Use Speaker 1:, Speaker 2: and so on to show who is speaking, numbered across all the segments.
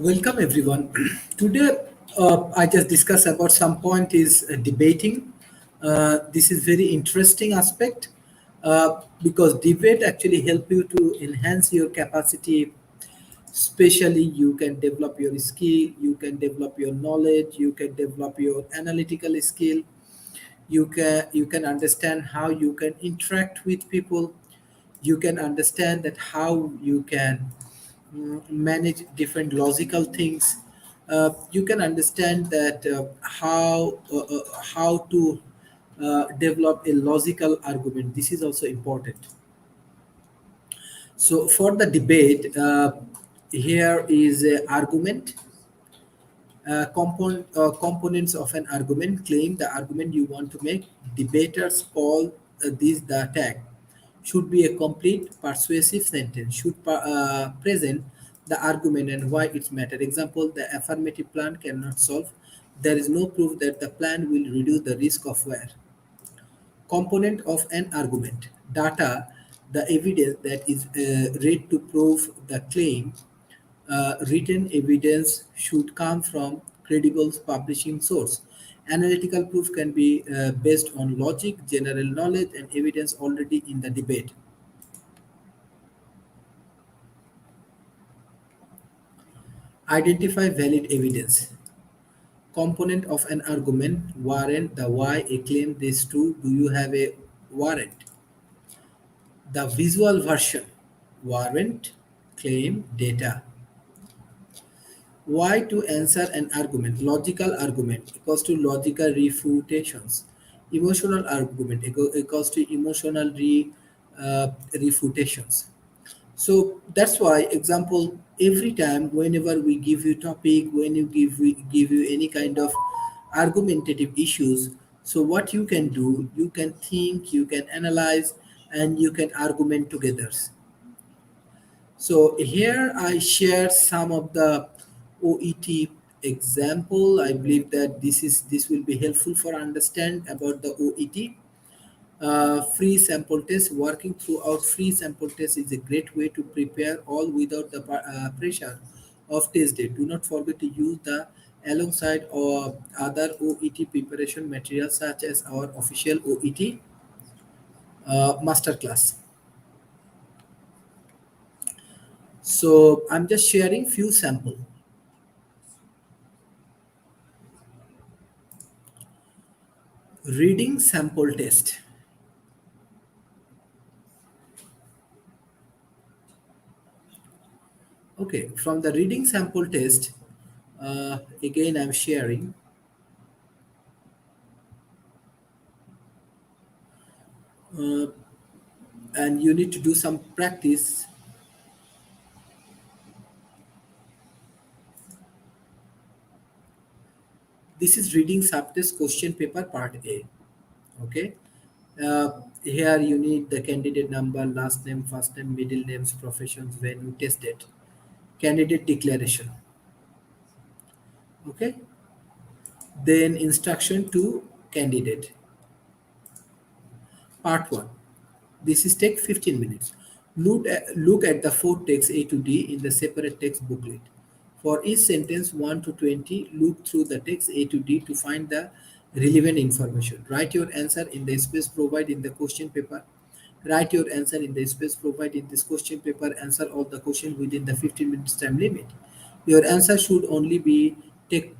Speaker 1: Welcome everyone. Today, I just discuss about some point is debating. This is very interesting aspect because debate actually help you to enhance your capacity. Especially, you can develop your skill, you can develop your knowledge, you can develop your analytical skill. You can understand how you can interact with people. You can understand that how you can manage different logical things. You can understand that how to develop a logical argument. This is also important. So for the debate, here is a argument. Components of an argument. Claim the argument you want to make. Debaters call this the attack. Should be a complete persuasive sentence. Should present the argument and why it's matter. Example: the affirmative plan cannot solve. There is no proof that the plan will reduce the risk of war. Component of an argument. Data: the evidence that is read to prove the claim. Written evidence should come from credible publishing source. Analytical proof can be based on logic, general knowledge, and evidence already in the debate. Identify valid evidence. Component of an argument. Warrant: the why a claim is true. Do you have a warrant? The visual version. Warrant, claim, data. Why to answer an argument? Logical argument equals to logical refutations. Emotional argument equals to emotional refutations. So that's why, example, every time whenever we give you topic, when you give you any kind of argumentative issues, so what you can do, you can think, you can analyze, and you can argument together. So here I share some of the OET example. I believe that this will be helpful for understand about the OET. Free sample test. Working throughout free sample test is a great way to prepare all without the pressure of test day. Do not forget to use the alongside or other OET preparation materials such as our official OET masterclass. So I'm just sharing few sample. Reading sample test. Okay, from the reading sample test, again I'm sharing. uh, and you need to do some practice. This is reading subtest question paper part A. Okay, here you need the candidate number, last name, first name, middle names, professions, venue, test date, candidate declaration. Okay, then instruction to candidate. Part 1. This is take 15 minutes. Look at the four texts A to D in the separate text booklet. For each sentence 1 to 20, look through the text A to D to find the relevant information. Write your answer in the space provided in the question paper. Write your answer in the space provided in this question paper. Answer all the questions within the 15 minutes time limit. Your answer should only be take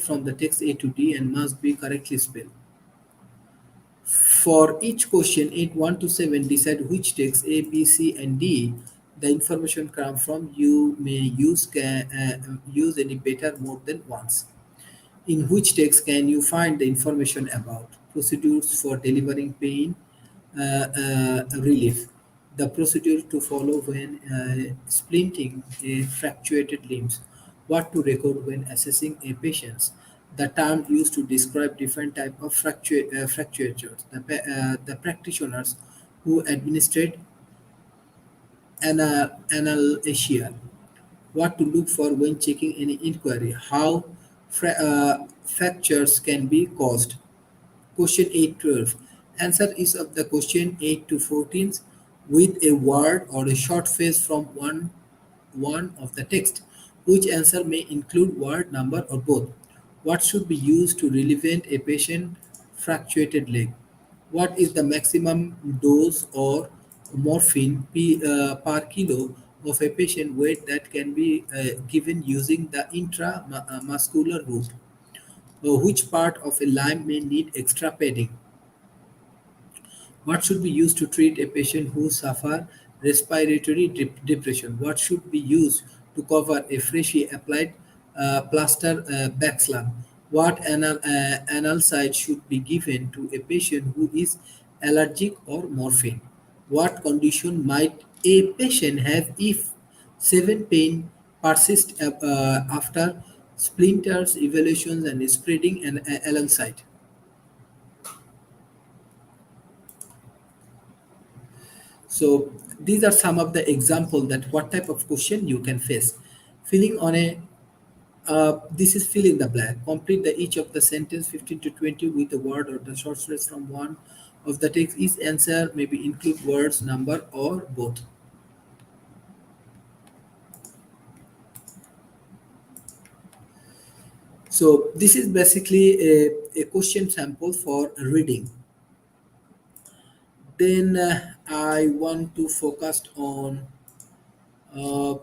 Speaker 1: from the text A to D and must be correctly spelled. For each question, 8, 1 to 7, decide which text A, B, C, and D the information come from. You may use any better more than once. In which text can you find the information about procedures for delivering pain relief, the procedure to follow when splinting a fractured limbs, what to record when assessing a patient, the term used to describe different type of fractures, the practitioners who administered analgesia, what to look for when checking any inquiry, how fractures can be caused. Question 8-12. Answer is of the question 8 to 14 with a word or a short phrase from one of the text. Which answer may include word, number, or both? What should be used to relieve a patient fractured leg? What is the maximum dose or morphine per kilo of a patient weight that can be given using the intramuscular route? Which part of a limb may need extra padding? What should be used to treat a patient who suffer respiratory depression? What should be used to cover a freshly applied plaster backslab? What analgesic should be given to a patient who is allergic or morphine? What condition might a patient have if seven pain persists after splinters, evaluations, and spreading an alongside? So these are some of the example that what type of question you can face. Filling on a this is fill in the blank. Complete the each of the sentence 15 to 20 with a word or the short phrase from one of the text. Each answer maybe include words, number, or both. So this is basically a question sample for reading. Then I want to focus on uh,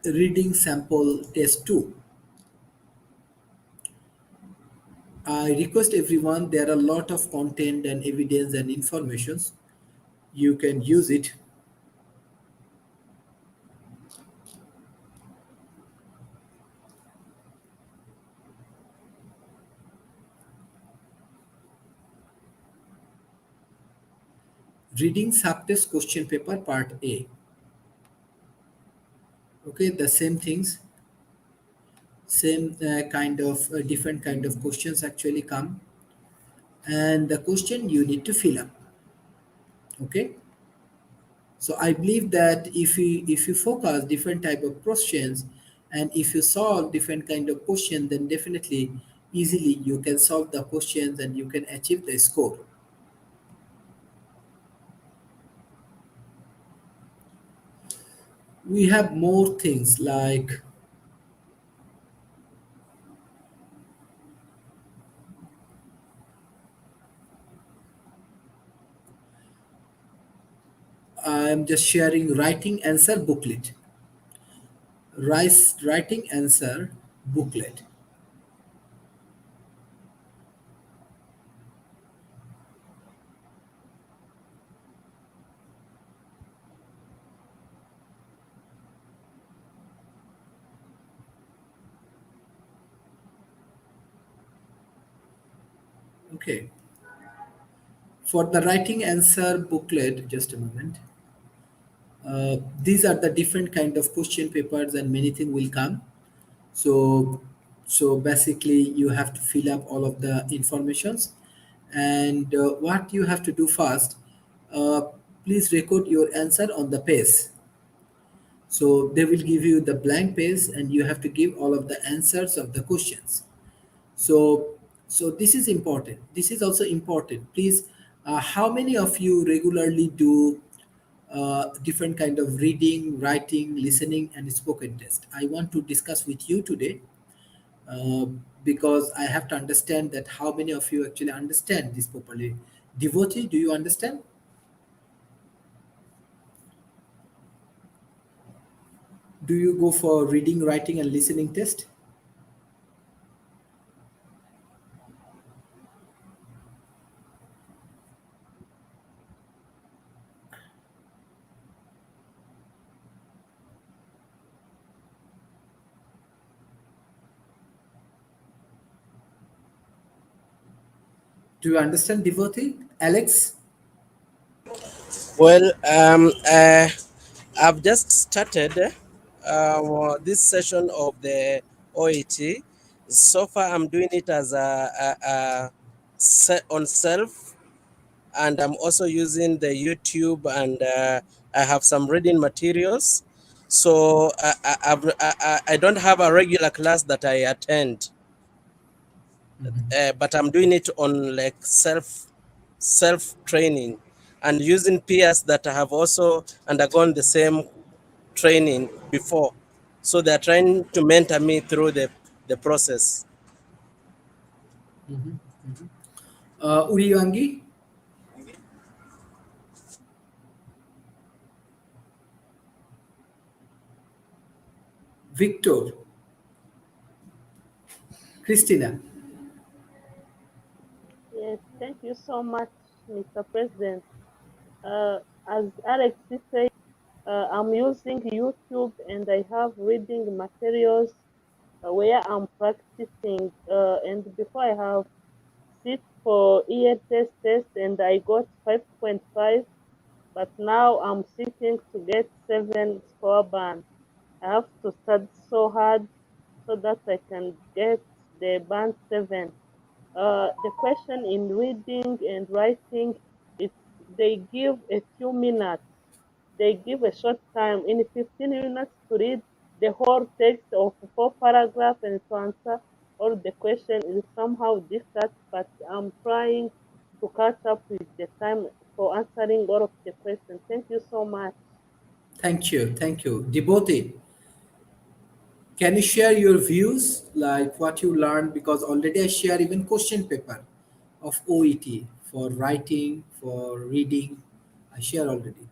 Speaker 1: reading sample test 2. I request everyone, there are a lot of content and evidence and informations. You can use it. Reading subtest question paper part A. Okay, the same things, same kind of different kind of questions actually come, and the question you need to fill up. Okay, so I believe that if you focus different type of questions, and if you solve different kind of question, then definitely easily you can solve the questions and you can achieve the score. We have more things like I'm just sharing writing answer booklet. Writing answer booklet. Okay. For the writing answer booklet, just a moment. These are the different kind of question papers and many things will come. So, so basically you have to fill up all of the informations, and what you have to do first, uh, please record your answer on the page. So they will give you the blank page and you have to give all of the answers of the questions. So, so this is important. This is also important. Please, how many of you regularly do different kind of reading, writing, listening, and spoken test? I want to discuss with you today uh, because I have to understand that how many of you actually understand this properly. Devotee, do you understand? Do you go for reading, writing, and listening test? Do you understand devotee? Alex?
Speaker 2: Well, I've just started this session of the OET. So far, I'm doing it as a set on self, and I'm also using the YouTube, and I have some reading materials. So I don't have a regular class that I attend, but I'm doing it on like self training and using peers that have also undergone the same training before. So they're trying to mentor me through the process.
Speaker 1: Uriyangi, Victor, Christina.
Speaker 3: Yes, thank you so much, Mr. President. Uh, as Alex said, I'm using YouTube and I have reading materials where I'm practicing. And before I have sit for test and I got 5.5, but now I'm sitting to get 7 score band. I have to study so hard so that I can get the band 7. The question in reading and writing, it's they give a few minutes. They give a short time in 15 minutes to read the whole text of 4 paragraphs and to answer all the question is somehow difficult, but I'm trying to catch up with the time for answering all of the questions. Thank you so much.
Speaker 1: Thank you, thank you. Devotee, can you share your views, like what you learned? Because already I share even question paper of OET for writing, for reading. I share already.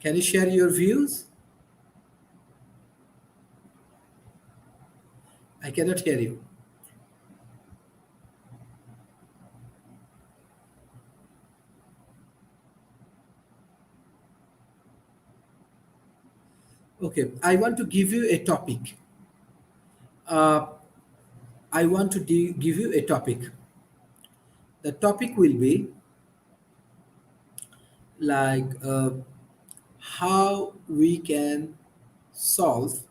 Speaker 1: Can you share your views? I cannot hear you. Okay, I want to give you a topic. Uh, I want to give you a topic. The topic will be like how we can solve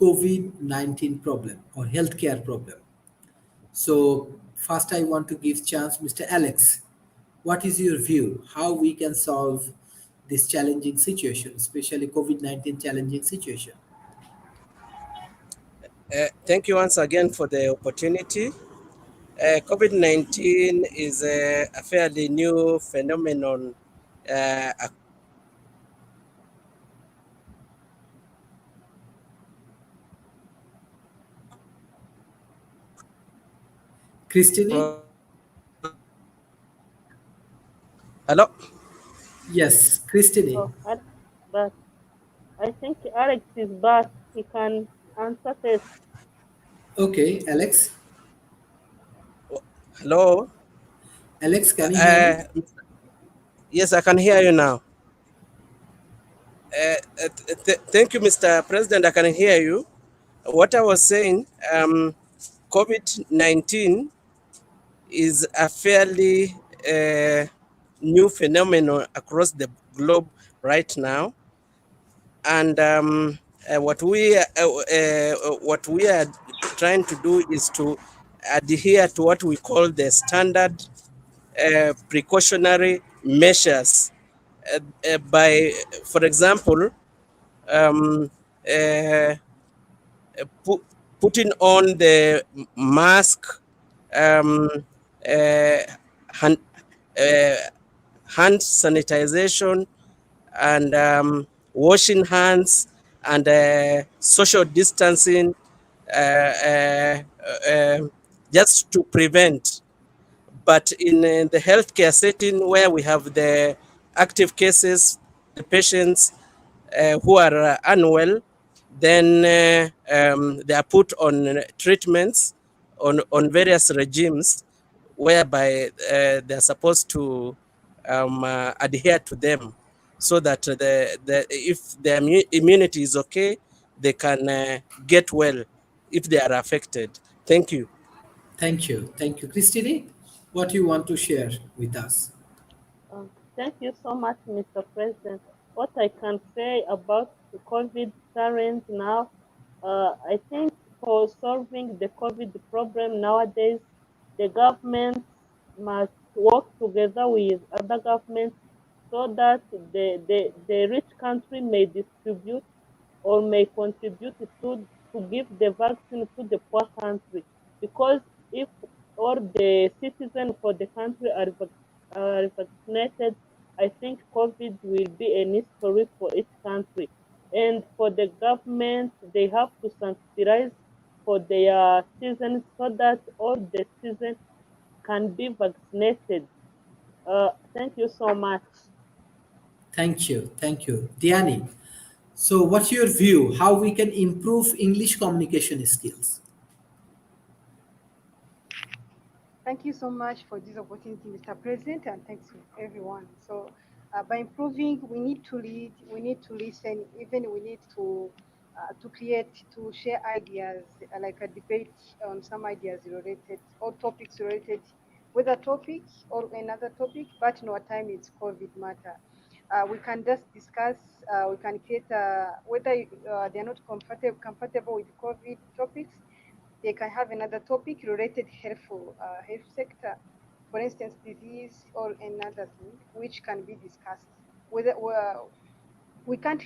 Speaker 1: COVID-19 problem or healthcare problem. So first I want to give chance Mr. Alex. What is your view? How we can solve this challenging situation, especially COVID-19 challenging situation?
Speaker 2: Thank you once again for the opportunity. COVID 19 is a fairly new phenomenon. Uh,
Speaker 1: Christine?
Speaker 2: across, hello?
Speaker 1: Yes, Christine.
Speaker 3: Oh, Alex, but I think Alex is back. He can answer first.
Speaker 1: Okay, Alex.
Speaker 2: Hello?
Speaker 1: Alex, can you hear me?
Speaker 2: Uh, yes, I can hear you now. Thank you, Mr. President. I can hear you. What I was saying, COVID 19 is a fairly new phenomenon across the globe right now, and what we are trying to do is to adhere to what we call the standard precautionary measures. By, for example, um, uh, putting on the mask, um, uh, hand, uh, hand sanitization, and washing hands, and social distancing, uh, uh, uh, just to prevent. But in the healthcare setting where we have the active cases, the patients who are unwell, then they are put on treatments on various regimes whereby they're supposed to adhere to them so that if their immunity is okay, they can get well if they are affected. Thank you.
Speaker 1: Thank you. Thank you. Christine, what you want to share with us?
Speaker 3: Thank you so much, Mr. President. What I can say about the COVID current now, I think for solving the COVID problem nowadays, the government must work together with other governments so that the rich country may distribute or may contribute to give the vaccine to the poor country. Because if or the citizen for the country are vaccinated, I think COVID will be a history for each country. And for the government, they have to sensitize for their citizens so that all the citizens can be vaccinated. Thank you so much.
Speaker 1: Thank you. Diani, so what's your view? How we can improve English communication skills?
Speaker 4: Thank you so much for this opportunity, Mr. President, and thanks to everyone. So, by improving, we need to lead, we need to listen, even we need to create, to share ideas, like a debate on some ideas related or topics related with a topic or another topic. But in our time, it's COVID matter. We can just discuss. We can create whether they are not comfortable with COVID topics, they can have another topic related health sector, for instance, disease or another thing which can be discussed. Whether we can't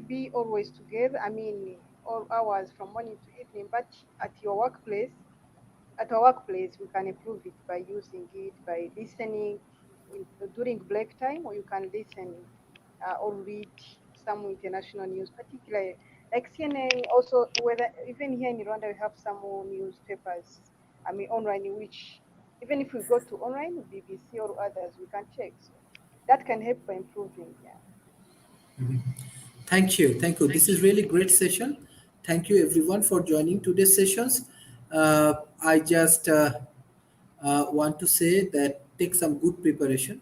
Speaker 4: be always together. I mean, all hours from morning to evening. But at your workplace, at our workplace, we can improve it by using it by listening during break time, or you can listen or read some international news, particularly like CNN. Also, whether even here in Rwanda, we have some more newspapers. I mean, online, in which even if we go to online, BBC or others, we can check. So that can help by improving. Yeah.
Speaker 1: Thank you. This is really great session. Thank you everyone for joining today's sessions. I just want to say that take some good preparation.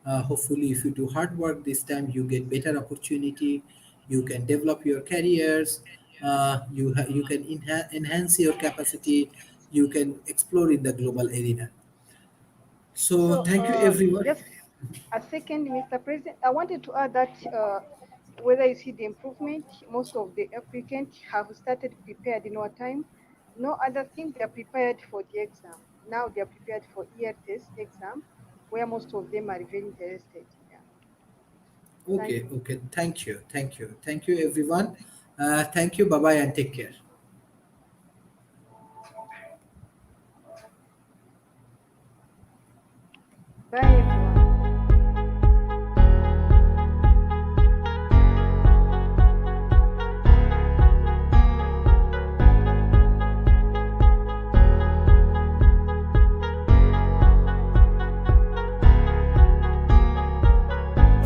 Speaker 1: Hopefully, if you do hard work this time, you get better opportunity. You can develop your careers. You can enhance your capacity. You can explore in the global arena. So
Speaker 4: So,
Speaker 1: thank you everyone.
Speaker 4: just a second, Mr. President, I wanted to add that whether you see the improvement, most of the applicants have started prepared in our time. No other thing, they are prepared for the exam. Now they are prepared for year test exam, where most of them are very interested. Yeah. Thank
Speaker 1: Okay,
Speaker 4: you.
Speaker 1: okay. Thank you everyone. Thank you. Bye bye and take care.
Speaker 4: Bye, everyone.